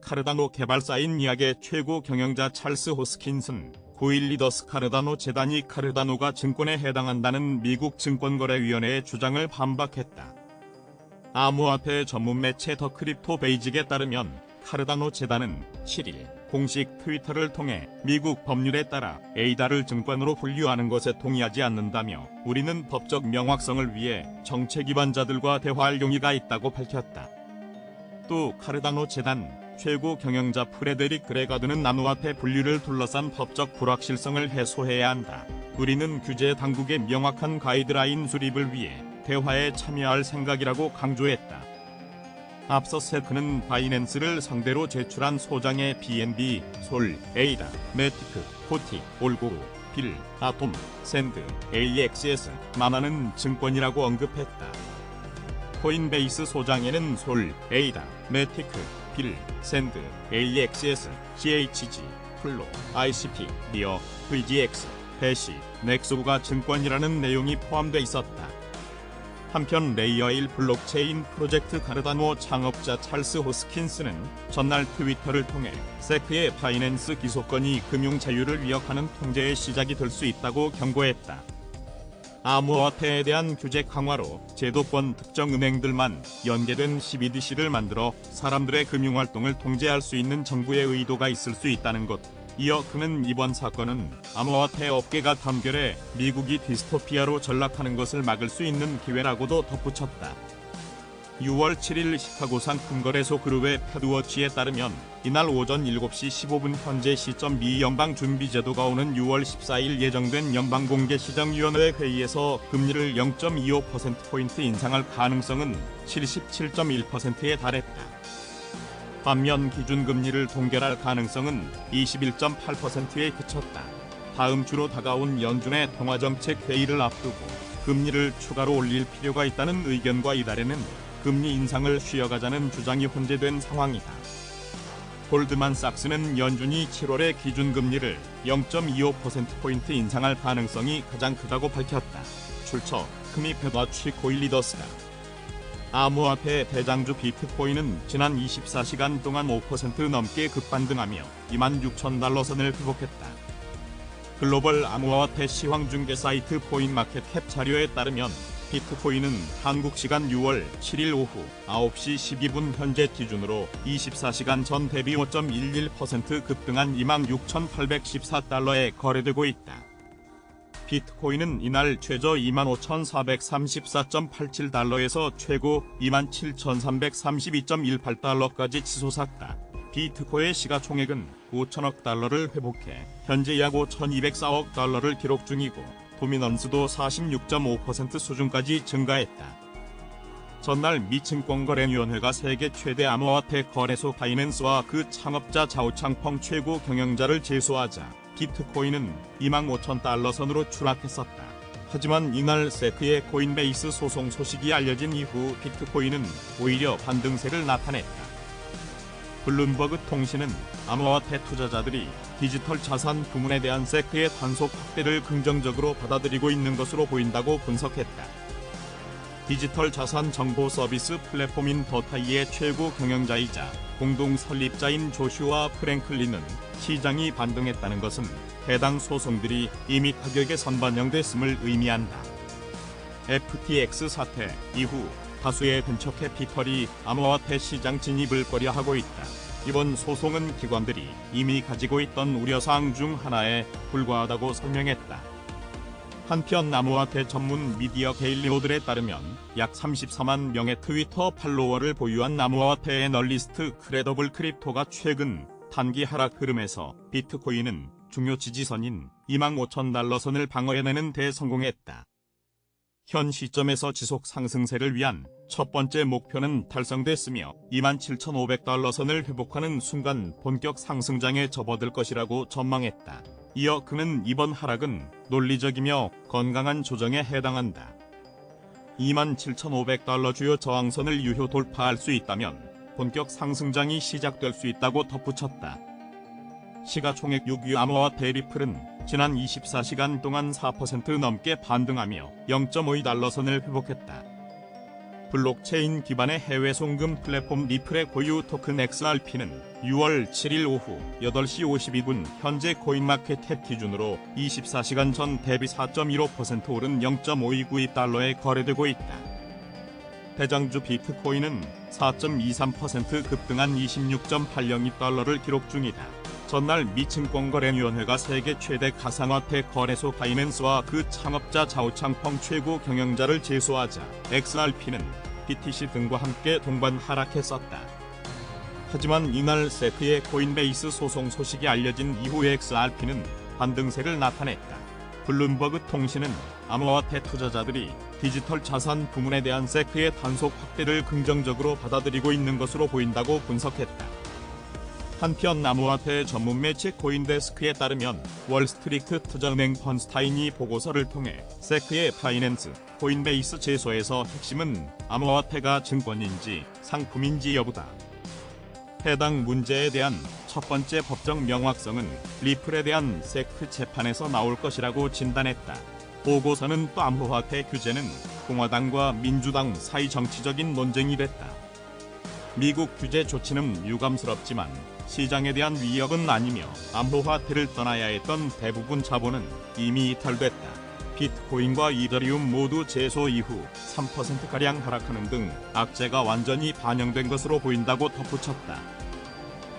카르다노 개발사인 이악의 최고 경영자 찰스 호스킨슨, 9일 리더스 카르다노 재단이 카르다노가 증권에 해당한다는 미국 증권거래위원회의 주장을 반박했다. 암호화폐 전문 매체 더 크립토 베이직에 따르면 카르다노 재단은 7일 공식 트위터를 통해 미국 법률에 따라 에이다를 증권으로 분류하는 것에 동의하지 않는다며 우리는 법적 명확성을 위해 정책 위반자들과 대화할 용의가 있다고 밝혔다. 또 카르다노 재단 최고 경영자 프레데릭 그레가드는 암호화폐 분류를 둘러싼 법적 불확실성을 해소해야 한다. 우리는 규제 당국의 명확한 가이드라인 수립을 위해 대화에 참여할 생각이라고 강조했다. 앞서 세크는 바이낸스를 상대로 제출한 소장의 BNB, 솔, 에이다, 매티크, 포티, 올고루, 빌, 아톰, 샌드, AXS, 마나는 증권이라고 언급했다. 코인베이스 소장에는 솔, 에이다, 매티크, 빌, 샌드, AXS, GHG, 플로, ICP, 리어, VGX, 해시, 넥소가 증권이라는 내용이 포함돼 있었다. 한편 레이어 1 블록체인 프로젝트 카르다노 창업자 찰스 호스킨스는 전날 트위터를 통해 세크의 바이낸스 기소권이 금융 자유를 위협하는 통제의 시작이 될 수 있다고 경고했다. 암호화폐에 대한 규제 강화로 제도권 특정 은행들만 연계된 CBDC를 만들어 사람들의 금융활동을 통제할 수 있는 정부의 의도가 있을 수 있다는 것. 이어 그는 이번 사건은 암호화폐 업계가 단결해 미국이 디스토피아로 전락하는 것을 막을 수 있는 기회라고도 덧붙였다. 6월 7일 시카고 상품거래소 그룹의 패드워치에 따르면 이날 오전 7시 15분 현재 시점 미 연방준비제도가 오는 6월 14일 예정된 연방공개시장위원회 회의에서 금리를 0.25%포인트 인상할 가능성은 77.1%에 달했다. 반면 기준금리를 동결할 가능성은 21.8%에 그쳤다. 다음 주로 다가온 연준의 통화정책 회의를 앞두고 금리를 추가로 올릴 필요가 있다는 의견과 이달에는 금리 인상을 쉬어가자는 주장이 혼재된 상황이다. 골드만삭스는 연준이 7월에 기준금리를 0.25%포인트 인상할 가능성이 가장 크다고 밝혔다. 출처 금이 패드워치 코인 리더스다. 암호화폐 대장주 비트코인은 지난 24시간 동안 5% 넘게 급반등하며 26,000달러 선을 회복했다. 글로벌 암호화폐 시황중개 사이트 포인마켓캡 자료에 따르면 비트코인은 한국 시간 6월 7일 오후 9시 12분 현재 기준으로 24시간 전 대비 5.11% 급등한 26,814달러에 거래되고 있다. 비트코인은 이날 최저 25,434.87달러에서 최고 27,332.18달러까지 치솟았다. 비트코의 시가총액은 5천억 달러를 회복해 현재 약 5,204억 달러를 기록 중이고 도미넌스도 46.5% 수준까지 증가했다. 전날 미 증권거래위원회가 세계 최대 암호화폐 거래소 바이낸스와 그 창업자 자오창펑 최고 경영자를 제소하자 비트코인은 25,000달러 선으로 추락했었다. 하지만 이날 세크의 코인베이스 소송 소식이 알려진 이후 비트코인은 오히려 반등세를 나타냈다. 블룸버그 통신은 암호화폐 투자자들이 디지털 자산 부문에 대한 세크의 단속 확대를 긍정적으로 받아들이고 있는 것으로 보인다고 분석했다. 디지털 자산 정보 서비스 플랫폼인 더타이의 최고 경영자이자 공동 설립자인 조슈아 프랭클린은 시장이 반등했다는 것은 해당 소송들이 이미 가격에 선반영됐음을 의미한다. FTX 사태 이후 다수의 벤처 캐피털이 암호화폐 시장 진입을 꺼려하고 있다. 이번 소송은 기관들이 이미 가지고 있던 우려사항 중 하나에 불과하다고 설명했다. 한편 암호화폐 전문 미디어 데일리모들에 따르면 약 34만 명의 트위터 팔로워를 보유한 암호화폐 애널리스트 크레더블 크립토가 최근 단기 하락 흐름에서 비트코인은 중요 지지선인 25,000달러 선을 방어해내는 데 성공했다. 현 시점에서 지속 상승세를 위한 첫 번째 목표는 달성됐으며 27,500달러 선을 회복하는 순간 본격 상승장에 접어들 것이라고 전망했다. 이어 그는 이번 하락은 논리적이며 건강한 조정에 해당한다. 27,500달러 주요 저항선을 유효 돌파할 수 있다면 본격 상승장이 시작될 수 있다고 덧붙였다. 시가총액 6위 암호화폐 리플은 지난 24시간 동안 4% 넘게 반등하며 0.52달러 선을 회복했다. 블록체인 기반의 해외 송금 플랫폼 리플의 고유 토큰 XRP는 6월 7일 오후 8시 52분 현재 코인마켓 탭 기준으로 24시간 전 대비 4.15% 오른 0.5292달러에 거래되고 있다. 대장주 비트코인은 4.23% 급등한 26.802달러를 기록 중이다. 전날 미 증권거래위원회가 세계 최대 가상화폐 거래소 바이낸스와 그 창업자 자오창펑 최고 경영자를 제소하자 XRP는 BTC 등과 함께 동반 하락했었다. 하지만 이날 세크의 코인베이스 소송 소식이 알려진 이후 XRP는 반등세를 나타냈다. 블룸버그 통신은 암호화폐 투자자들이 디지털 자산 부문에 대한 세크의 단속 확대를 긍정적으로 받아들이고 있는 것으로 보인다고 분석했다. 한편 암호화폐 전문 매체 코인데스크에 따르면 월스트리트 투자은행 번스타인이 보고서를 통해 세크의 바이낸스, 코인베이스 제소에서 핵심은 암호화폐가 증권인지 상품인지 여부다. 해당 문제에 대한 첫 번째 법적 명확성은 리플에 대한 세크 재판에서 나올 것이라고 진단했다. 보고서는 또 암호화폐 규제는 공화당과 민주당 사이 정치적인 논쟁이 됐다. 미국 규제 조치는 유감스럽지만 시장에 대한 위협은 아니며 암호화폐를 떠나야 했던 대부분 자본은 이미 이탈됐다. 비트코인과 이더리움 모두 제소 이후 3%가량 하락하는 등 악재가 완전히 반영된 것으로 보인다고 덧붙였다.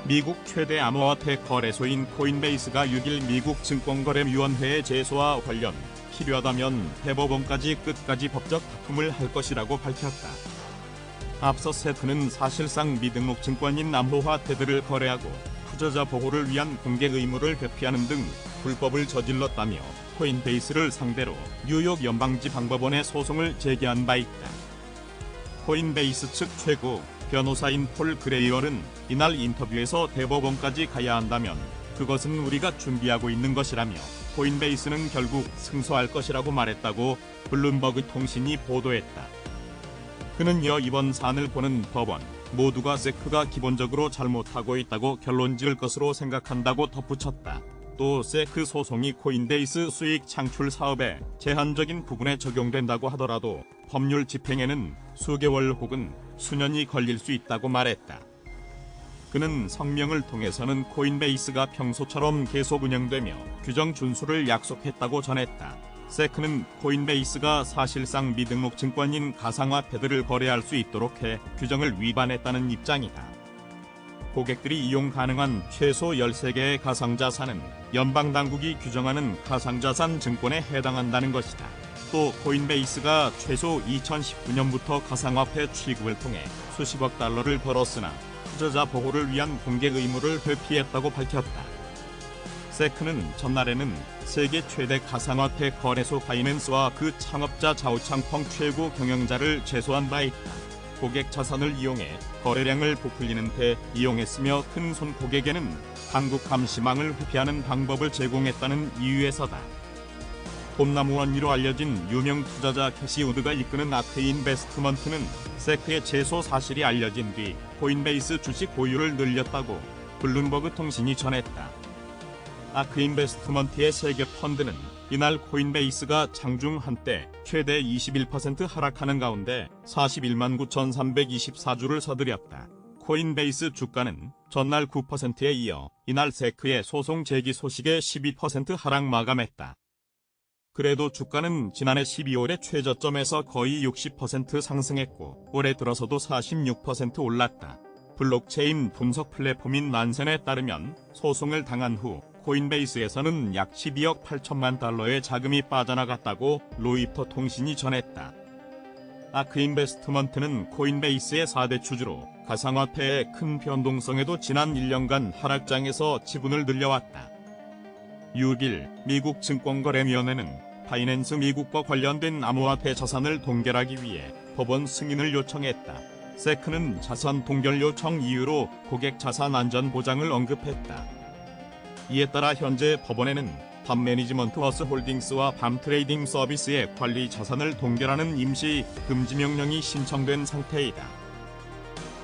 미국 최대 암호화폐 거래소인 코인베이스가 6일 미국 증권거래위원회의 제소와 관련 필요하다면 대법원까지 끝까지 법적 다툼을 할 것이라고 밝혔다. 앞서 세크는 사실상 미등록 증권인 암호화폐들을 거래하고 투자자 보호를 위한 공개 의무를 회피하는 등 불법을 저질렀다며 코인베이스를 상대로 뉴욕 연방지방법원에 소송을 제기한 바 있다. 코인베이스 측 최고 변호사인 폴 그레이얼은 이날 인터뷰에서 대법원까지 가야 한다면 그것은 우리가 준비하고 있는 것이라며 코인베이스는 결국 승소할 것이라고 말했다고 블룸버그 통신이 보도했다. 그는 이어 이번 사안을 보는 법원 모두가 세크가 기본적으로 잘못하고 있다고 결론 지을 것으로 생각한다고 덧붙였다. 또 세크 소송이 코인베이스 수익 창출 사업에 제한적인 부분에 적용된다고 하더라도 법률 집행에는 수개월 혹은 수년이 걸릴 수 있다고 말했다. 그는 성명을 통해서는 코인베이스가 평소처럼 계속 운영되며 규정 준수를 약속했다고 전했다. 세크는 코인베이스가 사실상 미등록 증권인 가상화폐들을 거래할 수 있도록 해 규정을 위반했다는 입장이다. 고객들이 이용 가능한 최소 13개의 가상자산은 연방당국이 규정하는 가상자산 증권에 해당한다는 것이다. 또 코인베이스가 최소 2019년부터 가상화폐 취급을 통해 수십억 달러를 벌었으나 투자자 보호를 위한 공개 의무를 회피했다고 밝혔다. 세크는 전날에는 세계 최대 가상화폐 거래소 바이낸스와 그 창업자 자오창펑 최고 경영자를 제소한 바 있다. 고객 자산을 이용해 거래량을 부풀리는 데 이용했으며 큰 손 고객에는 당국 감시망을 회피하는 방법을 제공했다는 이유에서다. 봄나무 원리로 알려진 유명 투자자 캐시 우드가 이끄는 아크인베스트먼트는 세크의 제소 사실이 알려진 뒤 코인베이스 주식 보유를 늘렸다고 블룸버그 통신이 전했다. 아크인베스트먼트의 세계 펀드는 이날 코인베이스가 장중 한때 최대 21% 하락하는 가운데 41만 9,324주를 서들였다. 코인베이스 주가는 전날 9%에 이어 이날 세크의 소송 제기 소식에 12% 하락 마감했다. 그래도 주가는 지난해 12월의 최저점에서 거의 60% 상승했고 올해 들어서도 46% 올랐다. 블록체인 분석 플랫폼인 난센에 따르면 소송을 당한 후 코인베이스에서는 약 12억 8천만 달러의 자금이 빠져나갔다고 로이터 통신이 전했다. 아크인베스트먼트는 코인베이스의 4대 주주로 가상화폐의 큰 변동성에도 지난 1년간 하락장에서 지분을 늘려왔다. 6일 미국 증권거래위원회는 바이낸스 미국과 관련된 암호화폐 자산을 동결하기 위해 법원 승인을 요청했다. 세크는 자산 동결 요청 이유로 고객 자산 안전 보장을 언급했다. 이에 따라 현재 법원에는 밤 매니지먼트 홀딩스와 밤 트레이딩 서비스의 관리 자산을 동결하는 임시 금지 명령이 신청된 상태이다.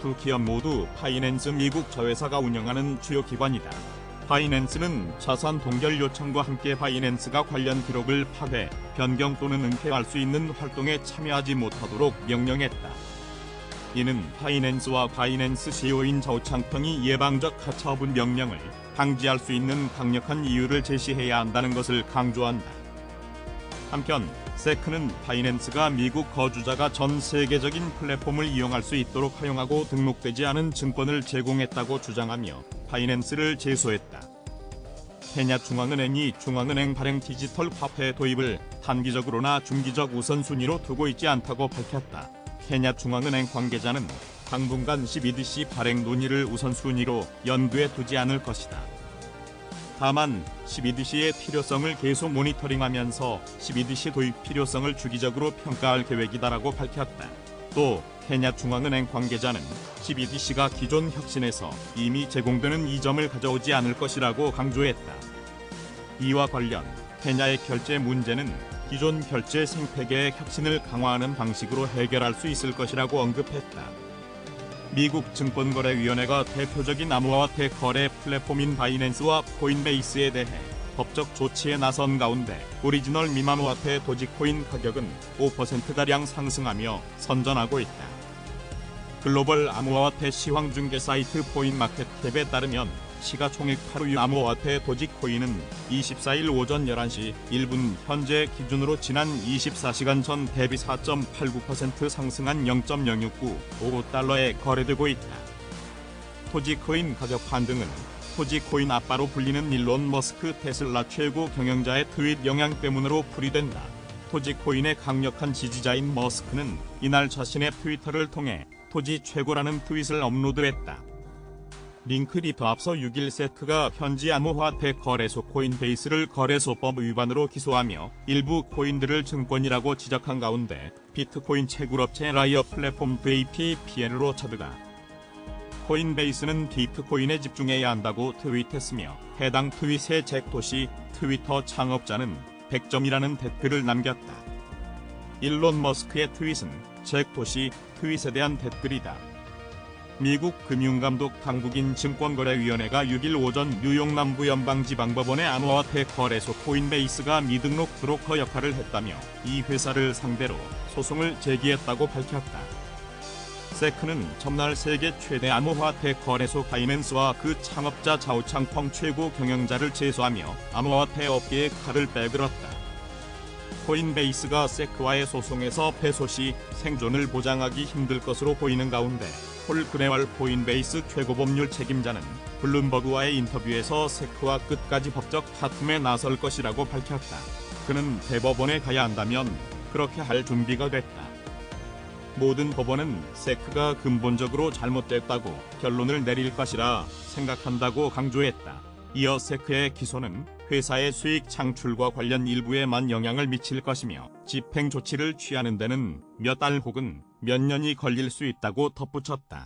두 기업 모두 바이낸스 미국 자회사가 운영하는 주요 기관이다. 바이낸스는 자산 동결 요청과 함께 바이낸스가 관련 기록을 파괴, 변경 또는 은폐할 수 있는 활동에 참여하지 못하도록 명령했다. 이는 바이낸스와 바이낸스 CEO인 자오창펑이 예방적 가처분 명령을 방지할 수 있는 강력한 이유를 제시해야 한다는 것을 강조한다. 한편 세크는 바이낸스가 미국 거주자가 전 세계적인 플랫폼을 이용할 수 있도록 허용하고 등록되지 않은 증권을 제공했다고 주장하며 바이낸스를 제소했다. 케냐 중앙은행이 중앙은행 발행 디지털 화폐 도입을 단기적으로나 중기적 우선순위로 두고 있지 않다고 밝혔다. 케냐 중앙은행 관계자는 당분간 12DC 발행 논의를 우선순위로 연두에 두지 않을 것이다. 다만 12DC의 필요성을 계속 모니터링하면서 12DC 도입 필요성을 주기적으로 평가할 계획이다라고 밝혔다. 또 케냐 중앙은행 관계자는 12DC가 기존 혁신에서 이미 제공되는 이점을 가져오지 않을 것이라고 강조했다. 이와 관련 케냐의 결제 문제는 기존 결제 생태계의 혁신을 강화하는 방식으로 해결할 수 있을 것이라고 언급했다. 미국 증권거래위원회가 대표적인 암호화폐 거래 플랫폼인 바이낸스와 코인베이스에 대해 법적 조치에 나선 가운데 오리지널 미암호화폐 도지코인 가격은 5%가량 상승하며 선전하고 있다. 글로벌 암호화폐 시황중개 사이트 포인마켓캡에 따르면 시가총액 하루 암호화폐 도지코인은 24일 오전 11시 1분 현재 기준으로 지난 24시간 전 대비 4.89% 상승한 0.0695달러에 거래되고 있다. 도지코인 가격 반등은 도지코인 아빠로 불리는 일론 머스크 테슬라 최고 경영자의 트윗 영향 때문으로 풀이된다. 도지코인의 강력한 지지자인 머스크는 이날 자신의 트위터를 통해 도지 최고라는 트윗을 업로드했다. 링크리프 앞서 6일 세크가 현지 암호화폐 거래소 코인베이스를 거래소법 위반으로 기소하며 일부 코인들을 증권이라고 지적한 가운데 비트코인 채굴업체 라이어 플랫폼 VPPN으로 쳐들어가 코인베이스는 비트코인에 집중해야 한다고 트윗했으며 해당 트윗의 잭도시 트위터 창업자는 100점이라는 댓글을 남겼다. 일론 머스크의 트윗은 잭도시 트윗에 대한 댓글이다. 미국 금융감독 당국인 증권거래위원회가 6일 오전 뉴욕 남부 연방지방법원의 암호화폐 거래소 코인베이스가 미등록 브로커 역할을 했다며 이 회사를 상대로 소송을 제기했다고 밝혔다. 세크는 전날 세계 최대 암호화폐 거래소 바이낸스와 그 창업자 자오창펑 최고 경영자를 제소하며 암호화폐 업계에 칼을 빼들었다. 코인베이스가 세크와의 소송에서 패소 시 생존을 보장하기 힘들 것으로 보이는 가운데 폴 그레왈 코인베이스 최고법률 책임자는 블룸버그와의 인터뷰에서 세크와 끝까지 법적 다툼에 나설 것이라고 밝혔다. 그는 대법원에 가야 한다면 그렇게 할 준비가 됐다. 모든 법원은 세크가 근본적으로 잘못됐다고 결론을 내릴 것이라 생각한다고 강조했다. 이어 세크의 기소는 회사의 수익 창출과 관련 일부에만 영향을 미칠 것이며 집행 조치를 취하는 데는 몇 달 혹은 몇 년이 걸릴 수 있다고 덧붙였다.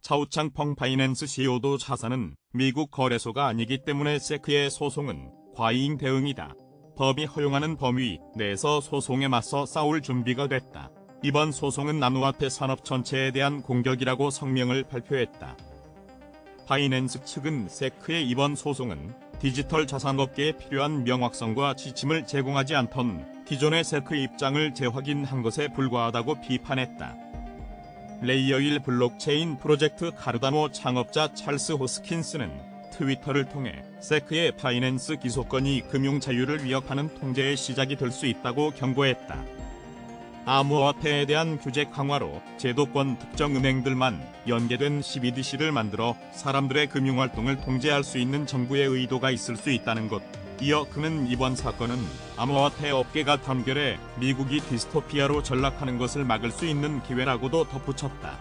자오창펑 바이낸스 CEO도 자사는 미국 거래소가 아니기 때문에 세크의 소송은 과잉 대응이다. 법이 허용하는 범위 내에서 소송에 맞서 싸울 준비가 됐다. 이번 소송은 암호화폐 산업 전체에 대한 공격이라고 성명을 발표했다. 바이낸스 측은 세크의 이번 소송은 디지털 자산업계에 필요한 명확성과 지침을 제공하지 않던 기존의 세크 입장을 재확인한 것에 불과하다고 비판했다. 레이어 1 블록체인 프로젝트 카르다노 창업자 찰스 호스킨스는 트위터를 통해 세크의 바이낸스 기소권이 금융 자유를 위협하는 통제의 시작이 될 수 있다고 경고했다. 암호화폐에 대한 규제 강화로 제도권 특정 은행들만 연계된 12DC를 만들어 사람들의 금융활동을 통제할 수 있는 정부의 의도가 있을 수 있다는 것. 이어 그는 이번 사건은 암호화폐 업계가 단결해 미국이 디스토피아로 전락하는 것을 막을 수 있는 기회라고도 덧붙였다.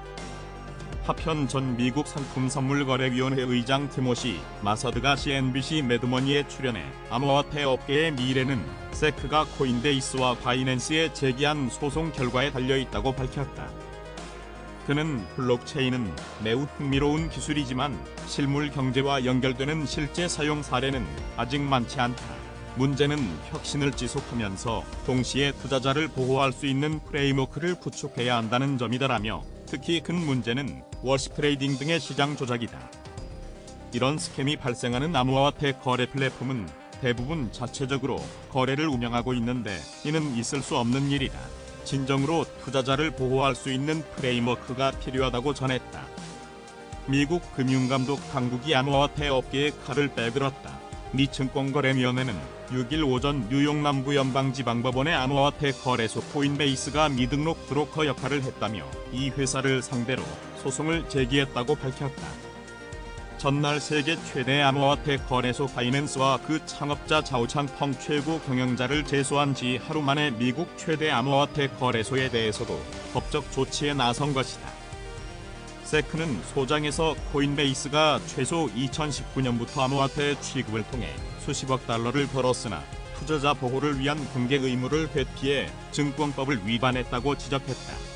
한편 전 미국 상품선물거래위원회 의장 티모시 마서드가 CNBC 매드머니에 출연해 암호화폐 업계의 미래는 세크가 코인베이스와 바이낸스에 제기한 소송 결과에 달려있다고 밝혔다. 그는 블록체인은 매우 흥미로운 기술이지만 실물 경제와 연결되는 실제 사용 사례는 아직 많지 않다. 문제는 혁신을 지속하면서 동시에 투자자를 보호할 수 있는 프레임워크를 구축해야 한다는 점이다라며 특히 큰 문제는 워시 트레이딩 등의 시장 조작이다. 이런 스캠이 발생하는 암호화폐 거래 플랫폼은 대부분 자체적으로 거래를 운영하고 있는데 이는 있을 수 없는 일이다. 진정으로 투자자를 보호할 수 있는 프레임워크가 필요하다고 전했다. 미국 금융감독 당국이 암호화폐 업계의 칼을 빼들었다. 미 증권거래위원회는 6일 오전 뉴욕 남부연방지방법원의 암호화폐 거래소 코인베이스가 미등록 브로커 역할을 했다며 이 회사를 상대로 소송을 제기했다고 밝혔다. 전날 세계 최대 암호화폐 거래소 바이낸스와 그 창업자 자오창 펑 최고 경영자를 제소한 지 하루 만에 미국 최대 암호화폐 거래소에 대해서도 법적 조치에 나선 것이다. 세크는 소장에서 코인베이스가 최소 2019년부터 암호화폐 취급을 통해 수십억 달러를 벌었으나 투자자 보호를 위한 공개 의무를 회피해 증권법을 위반했다고 지적했다.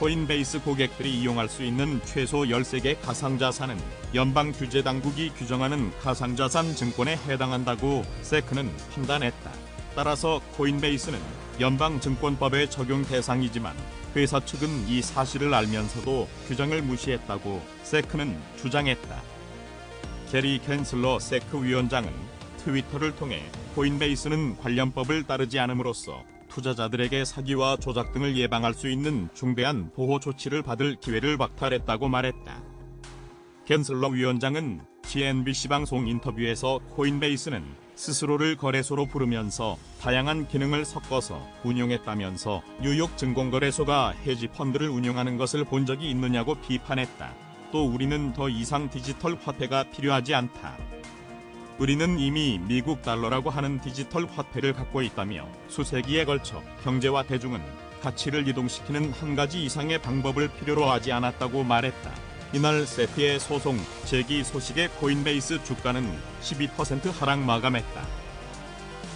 코인베이스 고객들이 이용할 수 있는 최소 13개 가상자산은 연방규제당국이 규정하는 가상자산 증권에 해당한다고 세크는 판단했다. 따라서 코인베이스는 연방증권법의 적용 대상이지만 회사 측은 이 사실을 알면서도 규정을 무시했다고 세크는 주장했다. 게리 캔슬러 세크 위원장은 트위터를 통해 코인베이스는 관련법을 따르지 않음으로써 투자자들에게 사기와 조작 등을 예방할 수 있는 중대한 보호 조치를 받을 기회를 박탈했다고 말했다. 캔슬러 위원장은 CNBC 방송 인터뷰에서 코인베이스는 스스로를 거래소로 부르면서 다양한 기능을 섞어서 운용했다면서 뉴욕 증권거래소가 헤지 펀드를 운용하는 것을 본 적이 있느냐고 비판했다. 또 우리는 더 이상 디지털 화폐가 필요하지 않다. 우리는 이미 미국 달러라고 하는 디지털 화폐를 갖고 있다며 수세기에 걸쳐 경제와 대중은 가치를 이동시키는 한 가지 이상의 방법을 필요로 하지 않았다고 말했다. 이날 세크의 소송 제기 소식에 코인베이스 주가는 12% 하락 마감했다.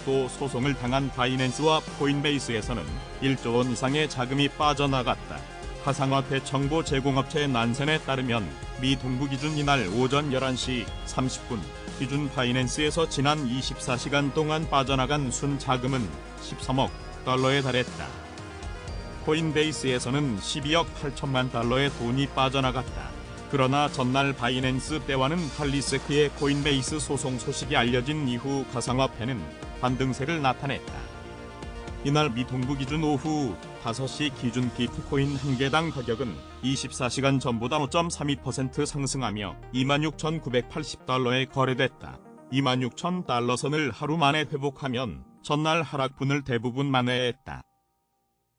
또 소송을 당한 바이낸스와 코인베이스에서는 1조 원 이상의 자금이 빠져나갔다. 가상화폐 정보 제공업체 난센에 따르면 미 동부 기준 이날 오전 11시 30분 기준 바이낸스에서 지난 24시간 동안 빠져나간 순 자금은 13억 달러에 달했다. 코인베이스에서는 12억 8천만 달러의 돈이 빠져나갔다. 그러나 전날 바이낸스 때와는 달리 세크의 코인베이스 소송 소식이 알려진 이후 가상화폐는 반등세를 나타냈다. 이날 미 동부 기준 오후 5시 기준 비트코인 한 개당 가격은 24시간 전보다 5.32% 상승하며 26,980달러에 거래됐다. 26,000달러 선을 하루 만에 회복하면 전날 하락분을 대부분 만회했다.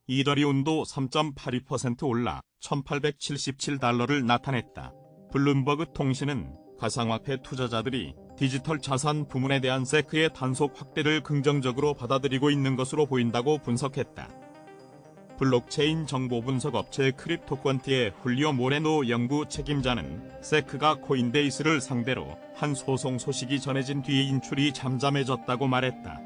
이더리움도 3.82% 올라 1,877달러를 나타냈다. 블룸버그 통신은 가상화폐 투자자들이 디지털 자산 부문에 대한 세크의 단속 확대를 긍정적으로 받아들이고 있는 것으로 보인다고 분석했다. 블록체인 정보 분석 업체 크립토퀀티의 훌리오 모레노 연구 책임자는 세크가 코인베이스를 상대로 한 소송 소식이 전해진 뒤에 인출이 잠잠해졌다고 말했다.